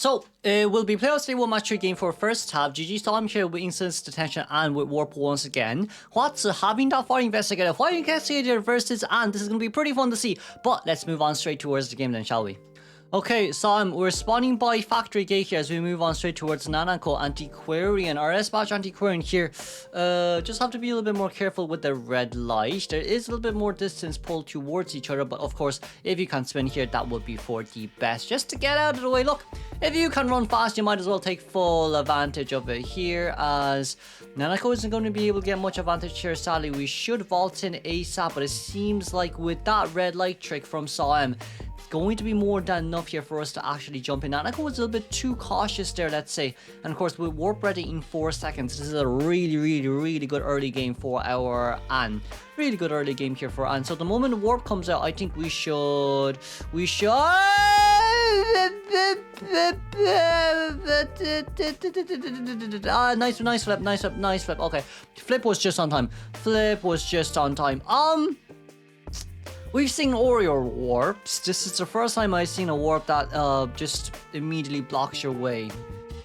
So, it will be playoffs day 1 match 3 game for first half. GG Storm here with Instance Detention and with Warp once again. What's having that Fire Investigator versus, and this is going to be pretty fun to see. But let's move on straight towards the game then, shall we? Okay, so we're spawning by Factory Gate here as we move on straight towards Nanako Antiquarian. Our S-Batch Antiquarian here, just have to be a little bit more careful with the red light. There is a little bit more distance pulled towards each other, but of course, if you can spin here, that would be for the best. Just to get out of the way, look, if you can run fast, you might as well take full advantage of it here, as Nanako isn't going to be able to get much advantage here, sadly. We should vault in ASAP, but it seems like with that red light trick from Sam, going to be more than enough here for us to actually jump in. Nanako was a little bit too cautious there, let's say. And of course, with Warp ready in 4 seconds, this is a really good early game for our Anne. Really good early game here for Anne. So the moment Warp comes out, I think we should... nice flip. Okay, flip was just on time. We've seen Oreo warps. This is the first time I've seen a warp that just immediately blocks your way.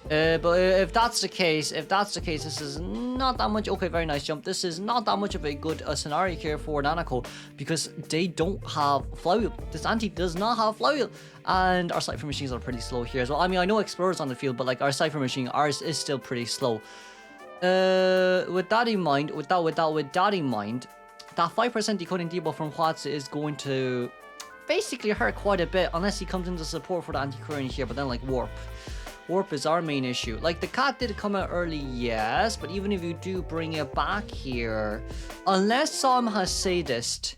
But if that's the case, this is not that much. Okay, very nice jump. This is not that much of a good scenario here for Nanako because they don't have flywheel. This anti does not have flywheel, and our Cypher machines are pretty slow here as well. I mean, I know Explorer's on the field, but like our Cypher machine, ours is still pretty slow. With that in mind, that 5% decoding debuff from Watts is going to basically hurt quite a bit unless he comes into support for the anti-current here, but then like Warp is our main issue. Like the cat did come out early, yes, but even if you do bring it back here, unless Sam has Sadist,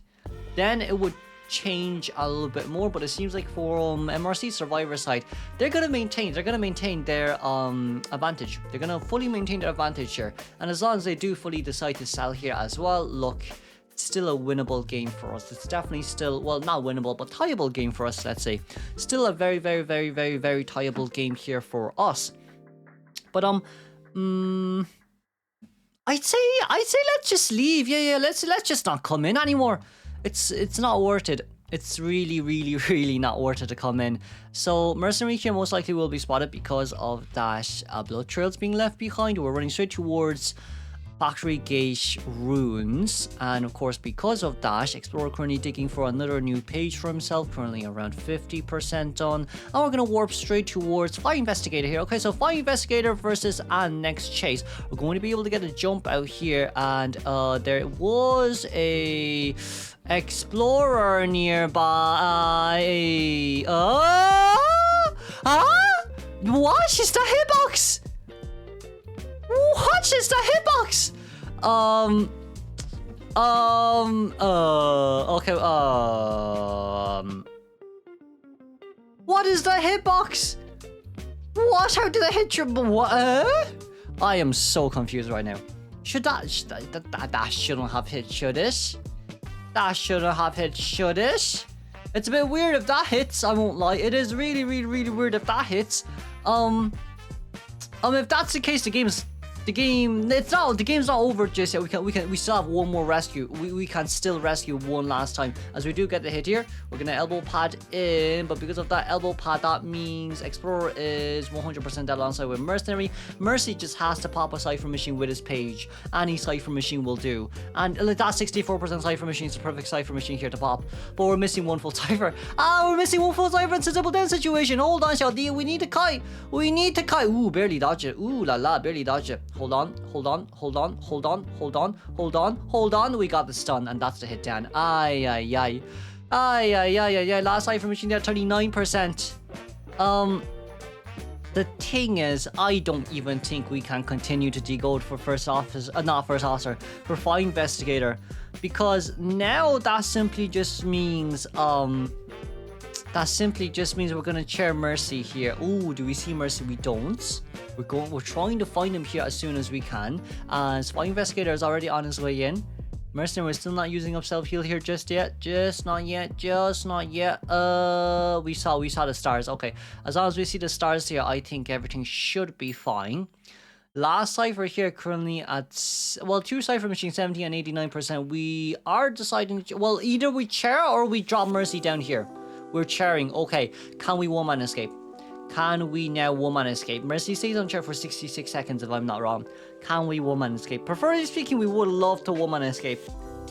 then it would change a little bit more. But it seems like for MRC Survivor side, they're gonna maintain their advantage. They're gonna fully maintain their advantage here, and as long as they do fully decide to sell here as well, look, it's still a winnable game for us. It's definitely still, well, not winnable, but tieable game for us, let's say. Still a very tieable game here for us. But I'd say let's just leave. Yeah, let's just not come in anymore. It's not worth it. It's really not worth it to come in. So Mercenary here most likely will be spotted because of that blood trails being left behind. We're running straight towards Factory Gate ruins, and of course because of that, Explorer currently digging for another new page for himself, currently around 50% done, and we're gonna warp straight towards Fire Investigator here. Okay, so Fire Investigator versus and next chase. We're going to be able to get a jump out here, and there was a Explorer nearby. What is the hitbox? What is the hitbox? Okay, what is the hitbox? What? How did I hit your... What? I am so confused right now. That shouldn't have hit, should it? That shouldn't have hit, should it? It's a bit weird if that hits, I won't lie. It is really weird if that hits. If that's the case, the game's not over just yet. We still have one more rescue. We can still rescue one last time. As we do get the hit here, we're gonna elbow pad in, but because of that elbow pad, that means Explorer is 100% dead alongside with Mercenary. Mercy just has to pop a Cypher machine with his page. Any Cypher machine will do. And that 64% Cypher machine is the perfect Cypher machine here to pop. But we're missing one full Cypher. We're missing one full Cypher. It's a double down situation. Hold on, Xiao. We need to kite. Ooh, barely dodge it. Ooh la la, barely dodge it. Hold on. We got the stun, and that's the hit down. Ay. Last Cypher machine there, 39%. The thing is, I don't even think we can continue to decode for for Fire Investigator, because now that simply just means we're gonna chair Mercy here. Ooh, do we see Mercy? We don't. We're trying to find him here as soon as we can. Spy Investigator is already on his way in. Mercenary is still not using up self-heal here just yet. Just not yet. We saw the stars. Okay. As long as we see the stars here, I think everything should be fine. Last Cypher here currently at, well, 2 Cypher machines, 70 and 89%. We are deciding, well, either we chair or we drop Mercy down here. We're chairing. Okay. Can we one-man escape? Can we now one-man escape? Mercy stays on chair for 66 seconds if I'm not wrong. Can we one-man escape? Preferably speaking, we would love to one-man escape.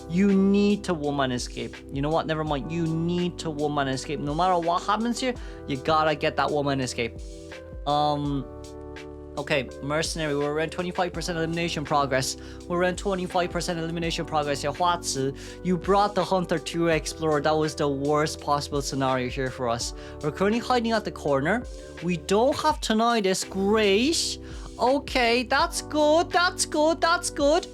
You need to one-man escape. You know what? Never mind. You need to one-man escape. No matter what happens here, you gotta get that one-man escape. Okay, Mercenary, we're around 25% elimination progress. We're around 25% elimination progress here. Huazi, you brought the Hunter to Explorer. That was the worst possible scenario here for us. We're currently hiding at the corner. We don't have tinnitus. Great. Okay, that's good. That's good. That's good.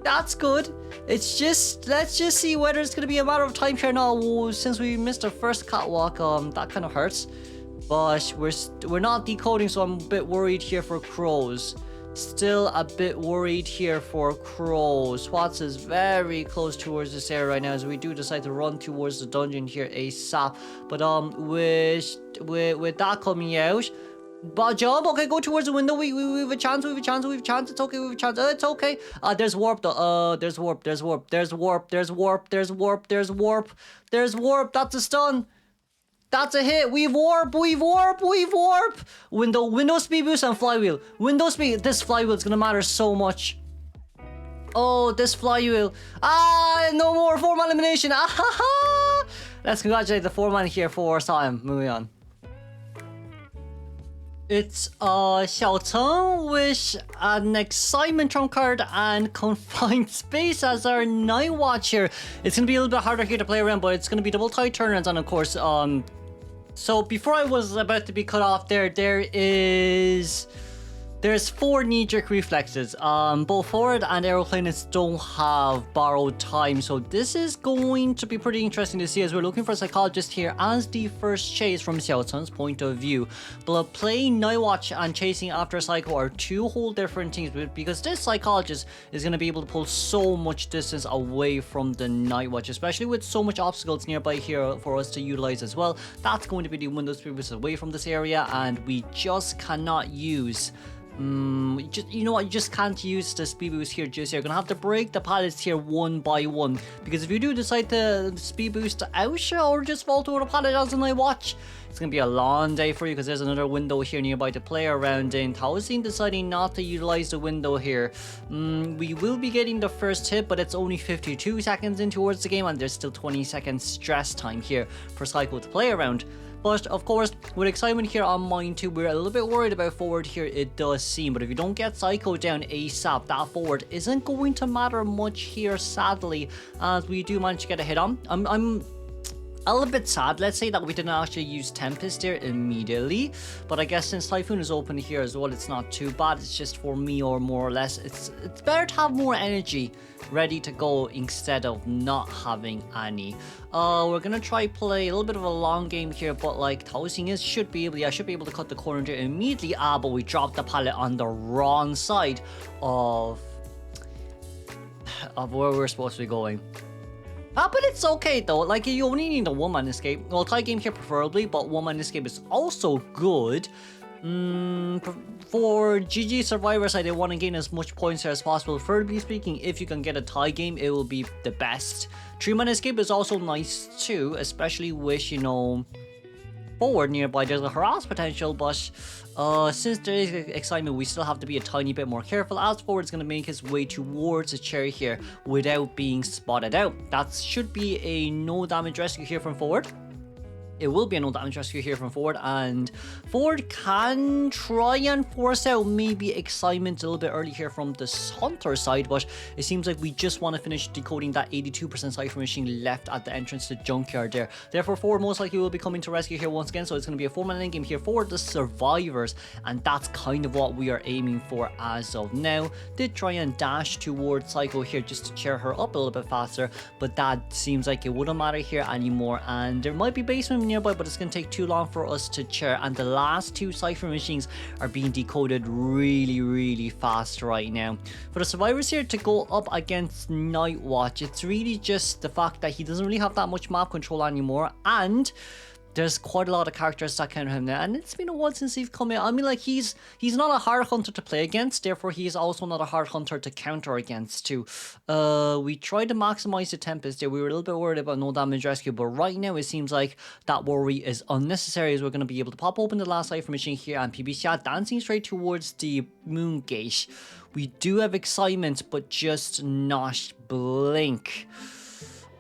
That's good. It's just, let's just see whether it's going to be a matter of time here now. Since we missed our first catwalk, that kind of hurts. But we're not decoding, so I'm a bit worried here for crows. Still a bit worried here for crows. Watts is very close towards this area right now as we do decide to run towards the dungeon here ASAP. But with that coming out, but jump, okay, go towards the window. We have a chance, we have a chance, we have a chance. It's okay, we have a chance. It's okay. There's warp though. There's warp, there's warp, there's warp, there's warp, there's warp, there's warp, there's warp. That's a stun. That's a hit. We've warp, we've warp, we've warp. Window speed boost and flywheel. Window speed. This flywheel is gonna matter so much. Oh, this flywheel. No more 4-man elimination. Let's congratulate the 4-man here for Sam. Moving on. It's Xiao Cheng with an excitement trump card and confined space as our night watcher. It's gonna be a little bit harder here to play around, but it's gonna be double tie turnarounds, and of course, so before I was about to be cut off there's 4 knee-jerk reflexes. Both forward and aeroplanes don't have borrowed time, so this is going to be pretty interesting to see as we're looking for a psychologist here as the first chase from Xiao Cheng's point of view. But playing Night Watch and chasing after a psycho are 2 whole different things, because this psychologist is going to be able to pull so much distance away from the Night Watch, especially with so much obstacles nearby here for us to utilize as well. That's going to be the window speed away from this area, and we just cannot use you know what, you just can't use the speed boost here just here. You're gonna have to break the pallets here one by one, because if you do decide to speed boost out or just fall to the pallet as a Night Watch, it's gonna be a long day for you, because there's another window here nearby to play around in. Taosin deciding not to utilize the window here. We will be getting the first hit, but it's only 52 seconds in towards the game, and there's still 20 seconds stress time here for Psycho to play around. But of course, with excitement here on mine too, we're a little bit worried about forward here, it does seem. But if you don't get Psycho down ASAP, that forward isn't going to matter much here, sadly, as we do manage to get a hit on. I'm a little bit sad, let's say, that we didn't actually use Tempest there immediately, but I guess since Typhoon is open here as well, it's not too bad. It's just for me, or more or less, it's better to have more energy ready to go instead of not having any. We're gonna try play a little bit of a long game here, but like Taoxing should be able to cut the corner there immediately. But we dropped the pallet on the wrong side of where we're supposed to be going. But it's okay though, like you only need a 1-man escape. Well, tie game here preferably, but 1-man escape is also good. For GG Survivor side, they want to gain as much points here as possible. Preferably speaking, if you can get a tie game, it will be the best. 3-man escape is also nice too, especially with, you know, forward nearby. There's a harass potential, but since there is excitement, we still have to be a tiny bit more careful, as forward is going to make his way towards the cherry here without being spotted out. That should be a no damage rescue here from forward. It will be a no damage rescue here from forward, and forward can try and force out maybe excitement a little bit early here from the Hunter side, but it seems like we just want to finish decoding that 82% cipher machine left at the entrance to junkyard there. Therefore, forward most likely will be coming to rescue here once again, so it's going to be a 4-man endgame here for the survivors, and that's kind of what we are aiming for as of now. Did try and dash towards Psycho here just to cheer her up a little bit faster, but that seems like it wouldn't matter here anymore, and there might be basement nearby, but it's going to take too long for us to chair, and the last 2 cipher machines are being decoded really fast right now. For the survivors here to go up against Night Watch, it's really just the fact that he doesn't really have that much map control anymore, and there's quite a lot of characters that counter him now, and it's been a while since he's come in. I mean, like, he's not a hard hunter to play against, therefore he's also not a hard hunter to counter against too. We tried to maximize the Tempest there. We were a little bit worried about no damage rescue, but right now it seems like that worry is unnecessary, as we're going to be able to pop open the last cipher machine here, and PBChat dancing straight towards the moon gate. We do have excitement, but just not blink.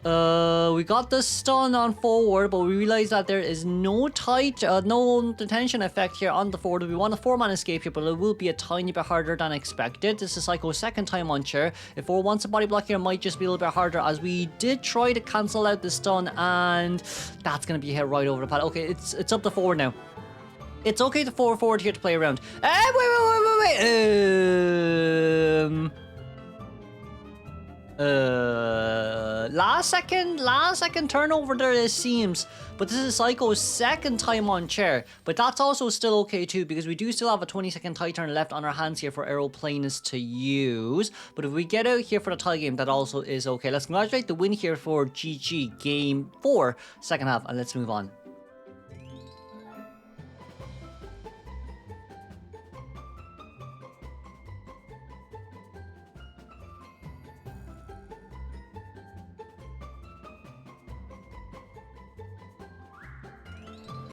We got the stun on forward, but we realize that there is no detention effect here on the forward. We want a 4-man escape here, but it will be a tiny bit harder than expected. This is Psycho's second time on chair. If 4 wants a body block here, it might just be a little bit harder, as we did try to cancel out the stun, and that's going to be hit right over the pad. Okay, it's up to forward now. It's okay to forward here to play around. Wait. Last second turnover there, it seems, but this is Psycho's second time on chair, but that's also still okay too, because we do still have a 20-second tie turn left on our hands here for Aeroplanist to use. But if we get out here for the tie game, that also is okay. Let's congratulate the win here for GG Game 4 second half, and let's move on.